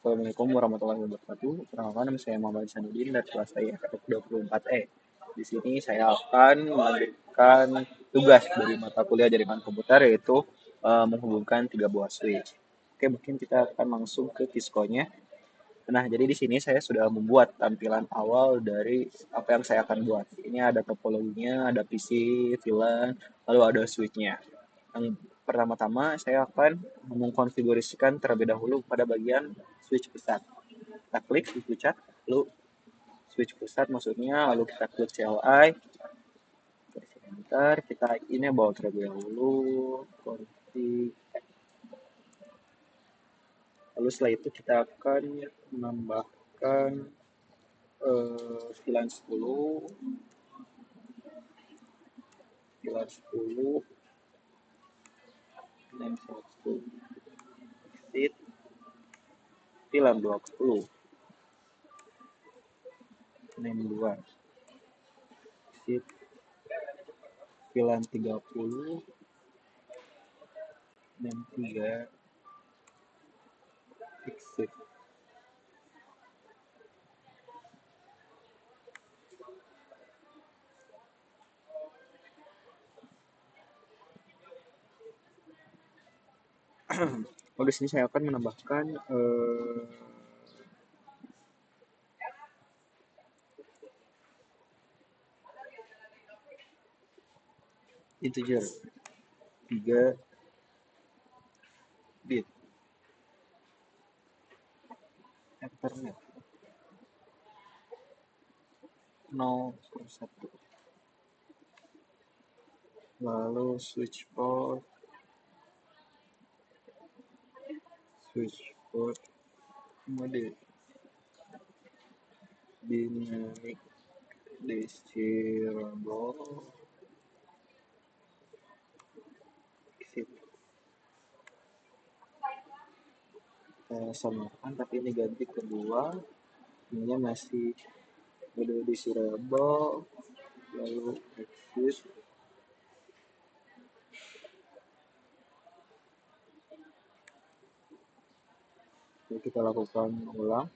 Assalamualaikum warahmatullahi wabarakatuh. Perkenalkan nama saya Muhammad Sanudin dari kelas IFF 24E. Di sini saya akan melanjutkan tugas dari mata kuliah jaringan komputer yaitu menghubungkan tiga buah switch. Oke, mungkin kita akan langsung ke Cisco-nya. Nah, jadi di sini saya sudah membuat tampilan awal dari apa yang saya akan buat. Ini ada topologinya, ada PC, VLAN, lalu ada switch-nya. Yang pertama-tama saya akan mengkonfigurasikan terlebih dahulu pada bagian switch pusat. Kita klik switch pusat, lalu switch pusat maksudnya, lalu kita klik CLI, enter, kita ini bawa terlebih dahulu, config. Lalu setelah itu kita akan menambahkan VLAN 10, VLAN 10, dan 1, exit, VLAN 20, name 2, exit, VLAN 30, name 3, exit. Lalu di sini saya akan menambahkan integer 3 bit ethernet 0/1, lalu switch port mode dynamic desirable, exit. Samakan tapi ini ganti kedua, ini masih mode desirable, lalu exit. Jadi kita lakukan ulang.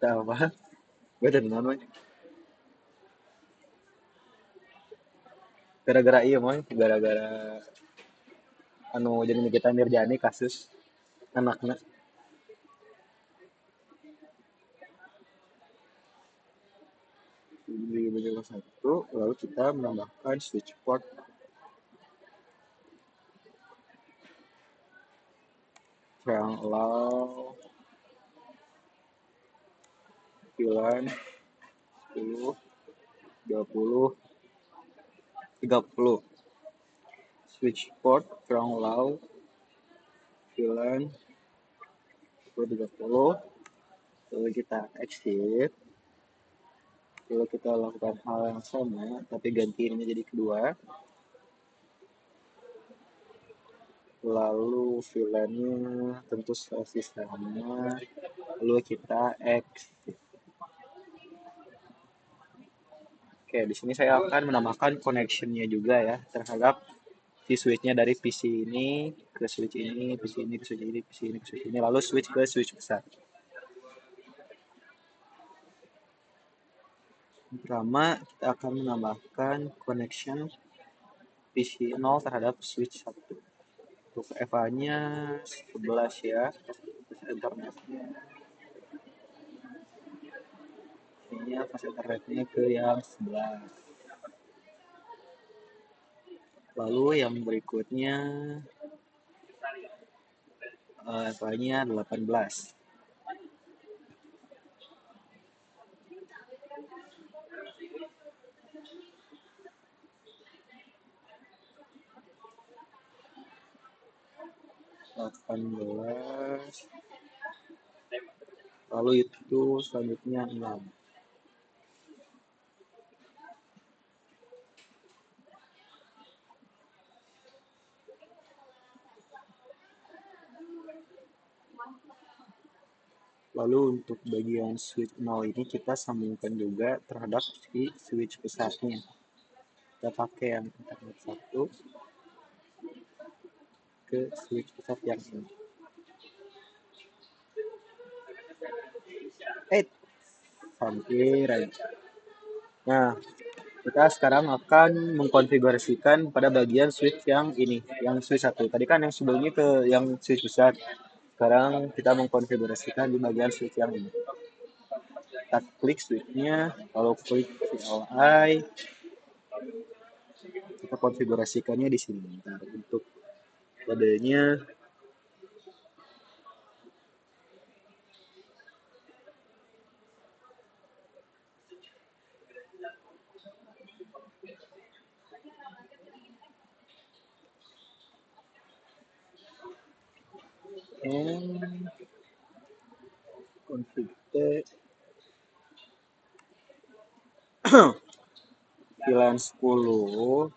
Tak apa, gue tenan mah. Gara-gara iya mah, gara-gara anu jadi kita Mirjani kasus anaknya. Di bagian satu, lalu kita menambahkan switch port yang allow VLAN 10, 20, 30. Switch port from allow VLAN 30. Lalu kita exit. Lalu kita lakukan hal yang sama, tapi ganti ini jadi kedua. Lalu VLAN-nya tentu masih sama. Lalu kita exit. Oke, di sini saya akan menambahkan connection-nya juga ya terhadap si switch-nya dari PC ini ke switch ini, PC ini ke switch ini, PC ini ke switch ini, lalu switch ke switch besar. Pertama, kita akan menambahkan connection PC 0 terhadap switch 1. Untuk EVA-nya 11 ya, internetnya. Ini pas internetnya ke yang 11. Lalu yang berikutnya EVA-nya 18. Lalu itu selanjutnya 6. Lalu untuk bagian switch 0 ini kita sambungkan juga terhadap si switch pusatnya. Kita pakai yang internet satu ke switch pusat yang ini. Eh, hampir aja. Nah, kita sekarang akan mengkonfigurasikan pada bagian switch yang ini, yang switch satu. Tadi kan yang sebelumnya ke yang switch pusat. Sekarang kita mengkonfigurasikan di bagian switch yang ini. Kita klik switchnya, kalau klik CLI, kita konfigurasikannya di sini. Bentar, untuk kodenya and config VLAN 10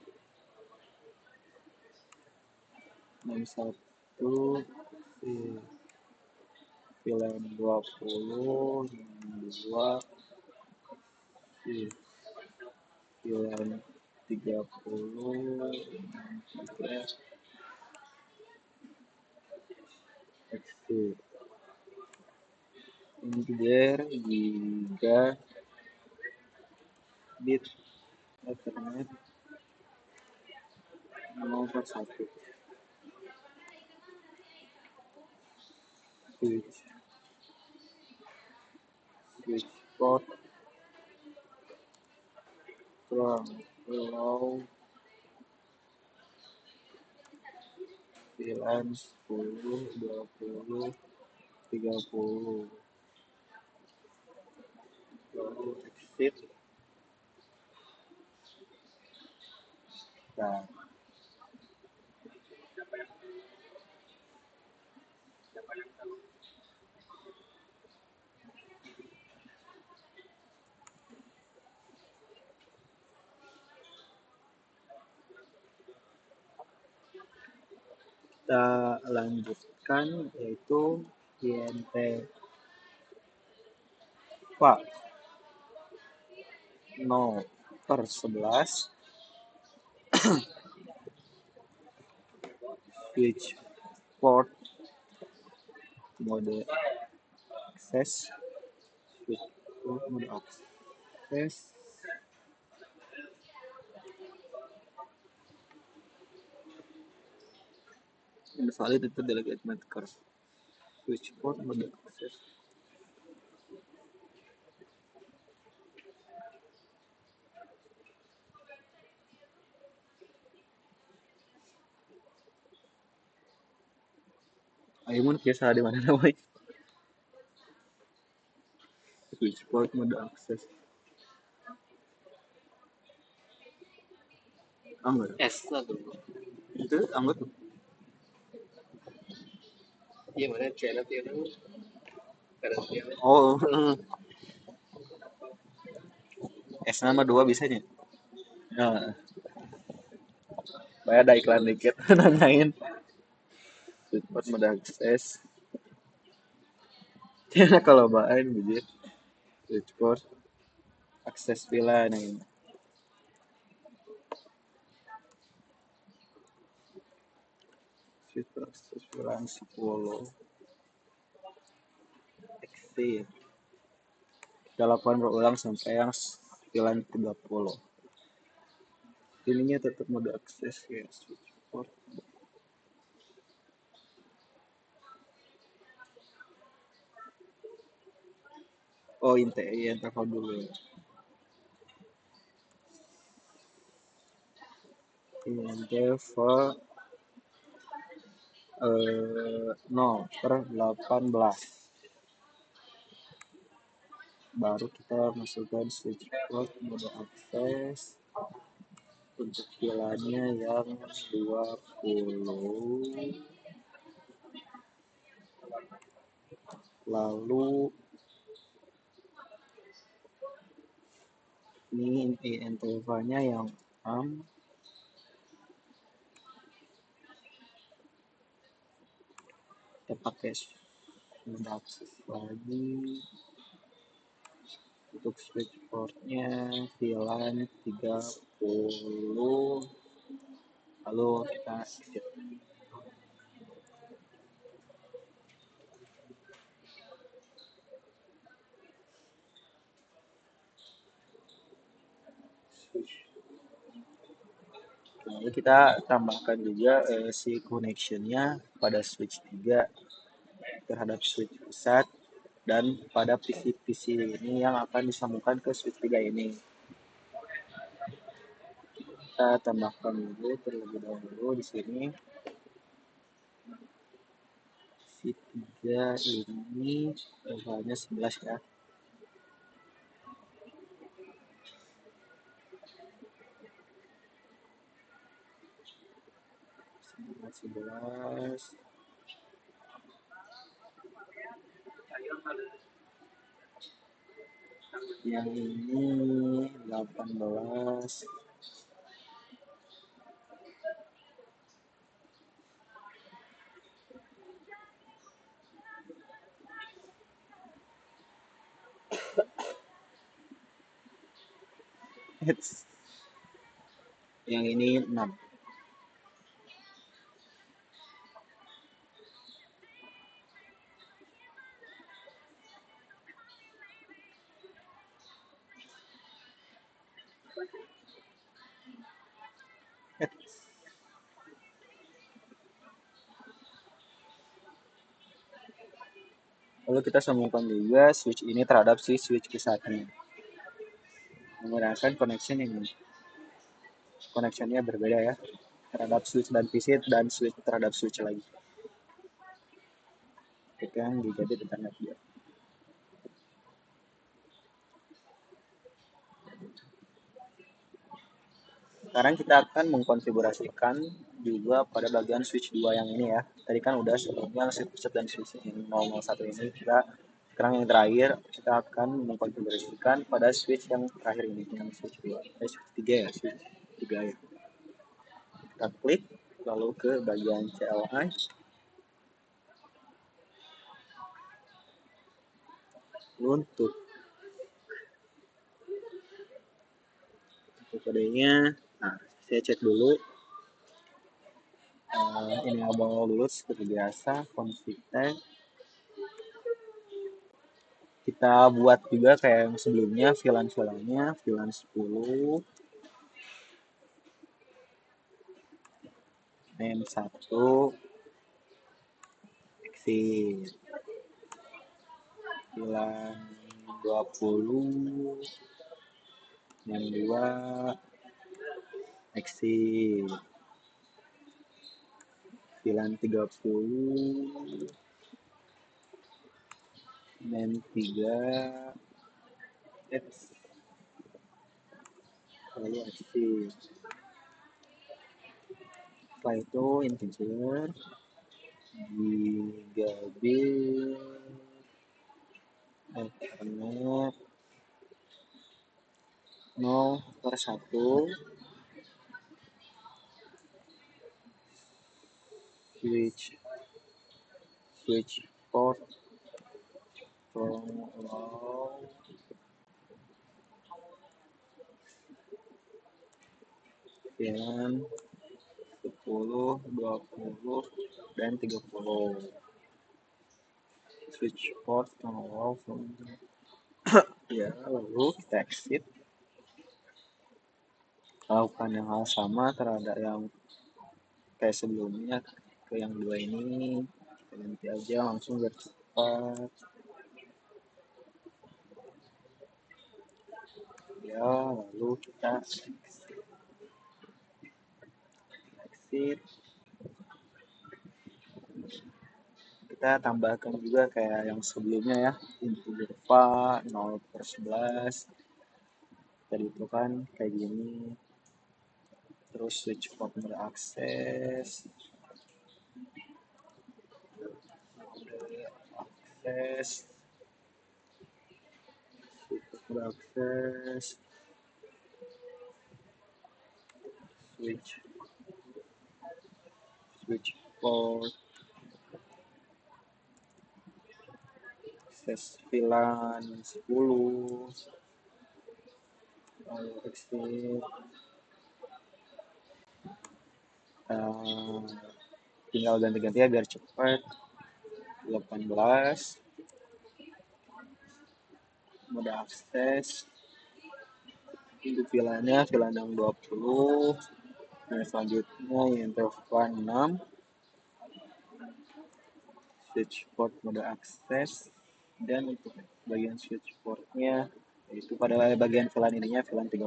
61 VLAN 20 2 VLAN 30 3 exit integer gigabit ethernet nomor 1 switch port from below VLAN 10 20 30 lalu exit. Nah, kita lanjutkan yaitu INT Pak 0/11 switch port mode access switch port mode access invalid itu delegate maker switch port mode access. Ayo mun kisah di mana namanya switch port mode access. Anggur S lah tuh. itu anggur tuh. Iya mana channel itu karena Oh, S nama 2 bisanya. Nah, bayar ada iklan dikit nanyain switch port mode access. Ya kalau bahan bijit switch port akses VLAN yang ini. Switch port akses VLAN 10 exit. Kita lakukan berulang sampai yang VLAN 30. Ininya tetap mode akses ya switch port. Oh yang telepon dulu ya. Interval 0/18 baru kita masukkan switch port mode akses untuk VLAN-nya yang 20 lalu ini intervalnya yang 6 kita pakai Ada akses lagi untuk switch portnya VLAN 30, lalu kita exit. Switch. Lalu kita tambahkan juga si connectionnya pada switch 3 terhadap switch pusat dan pada PC-PC ini yang akan disambungkan ke switch 3 ini. Kita tambahkan dulu terlebih dahulu di sini si 3 ini levelnya 11 ya. Sebelas. Yang ini 18. Yang ini 6. Lalu kita sambungkan juga switch ini terhadap si switch pusatnya menggunakan connection ini. Connectionnya berbeda ya terhadap switch dan PC dan switch terhadap switch lagi. Tekan gigabit internet dia. Sekarang kita akan mengkonfigurasikan juga pada bagian switch 2 yang ini ya. Tadi kan udah sebelumnya switch pusat dan switch yang 001 ini. Sekarang yang terakhir kita akan mengkonfigurasikan pada switch yang terakhir ini yang switch 2. Switch 3 ya, switch 3 ya. Kita klik lalu ke bagian CLI. Untuk kodenya, nah saya cek dulu. Ini abang dulu seperti biasa, config tag. Kita buat juga kayak yang sebelumnya, VLAN-VLAN-nya, VLAN 10, name 1, exit, VLAN 20, name 2, exit, VLAN 30, name 3, lalu exit. Setelah itu integer gigabit ethernet 0/1 switch port from allow VLAN 10, 20, dan 30. Switch port from allow from ya, lalu kita exit. Lakukan yang hal sama terhadap yang kayak sebelumnya ke yang dua ini. Kita ganti aja langsung biar cepat. Ya, lalu kita exit. Kita tambahkan juga kayak yang sebelumnya ya, integer var 0/11. Tadi itu kan kayak gini. Terus switch port mode akses, switch mode akses, switch port akses VLAN 10, lalu exit, eh, tinggal ganti-ganti ya biar cepat. 18 mode akses untuk VLAN-nya VLAN yang 20. Nah, selanjutnya interval 6 switch port mode akses, dan untuk bagian switch portnya yaitu pada bagian VLAN ininya VLAN 30.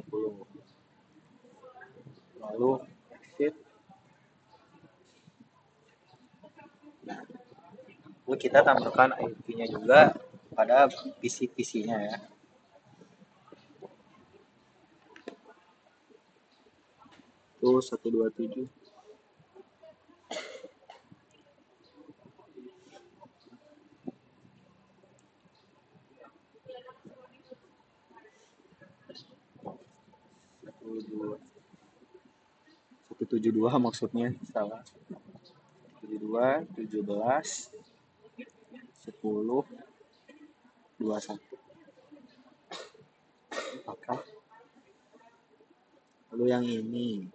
Lalu exit. Nah, lalu kita tambahkan IP-nya juga pada PC-PC-nya ya. Itu 127. Satu tujuh dua maksudnya, salah. 72, 17, 10, 21. Apakah? Lalu yang ini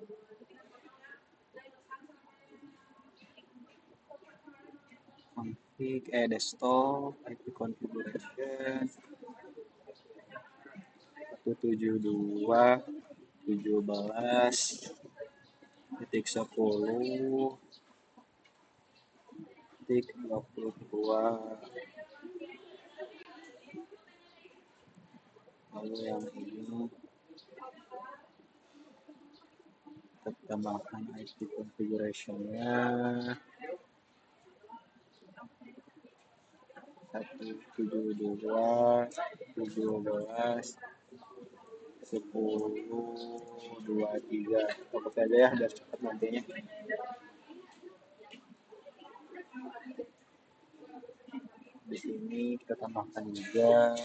config desktop IP configuration 172 17 titik 10 titik 22. Lalu yang ini kita tambahkan IP configuration-nya 172 17 10 23. Fokus aja ya biar cepat nantinya. Di sini kita tambahkan juga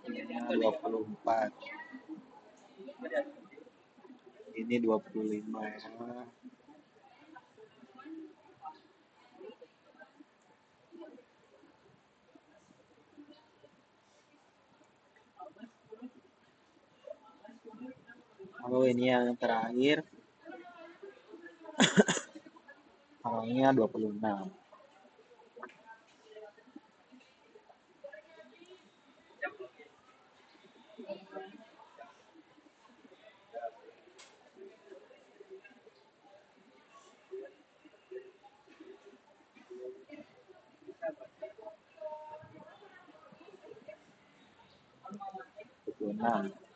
ini 24, ini 25 ya. Lalu ini yang terakhir awalnya 26.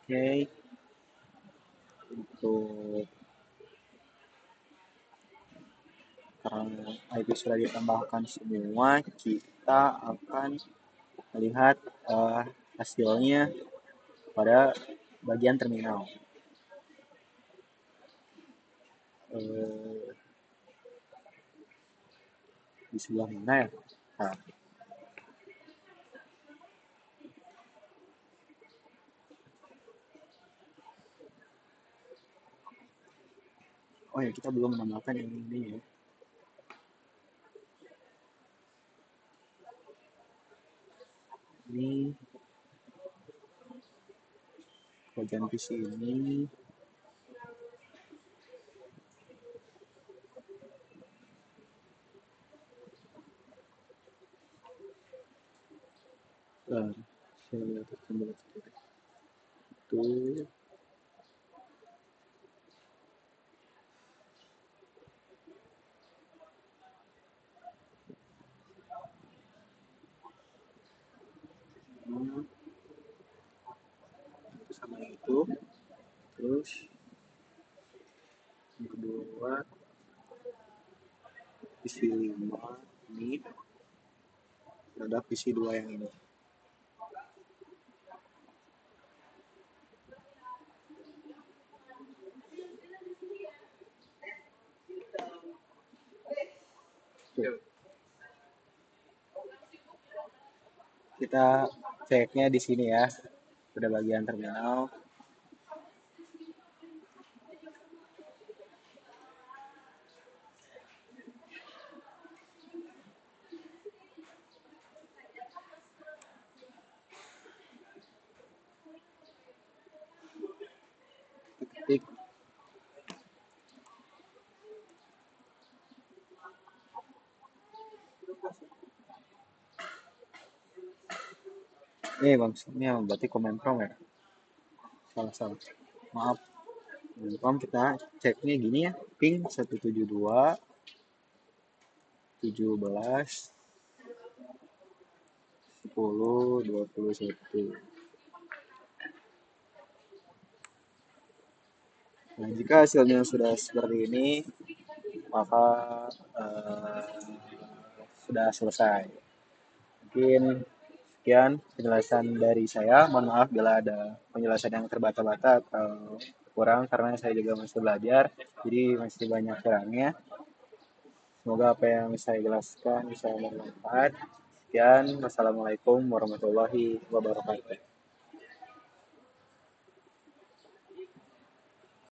Oke, untuk karena IP sudah ditambahkan semua, kita akan melihat hasilnya pada bagian terminal. Di sebelah mana ya? Nah, oh ya, kita belum menambahkan ini ya. Ini bagian PC ini saya lihat kembali itu sama itu. Terus yang kedua PC 5 ini ada PC 2 yang ini. Tuh. Kita ceknya di sini ya. Pada bagian terminal. Tik. Bang, ini berarti komen prom ya? Salah salah. Maaf. Prom kita ceknya gini ya. Ping 172 17 10 21. Nah, jika hasilnya sudah seperti ini, maka eh, sudah selesai. Mungkin sekian penjelasan dari saya. Mohon maaf bila ada penjelasan yang terbata-bata atau kurang karena saya juga masih belajar, jadi masih banyak kurangnya. Semoga apa yang saya jelaskan bisa bermanfaat. Sekian, wassalamualaikum warahmatullahi wabarakatuh.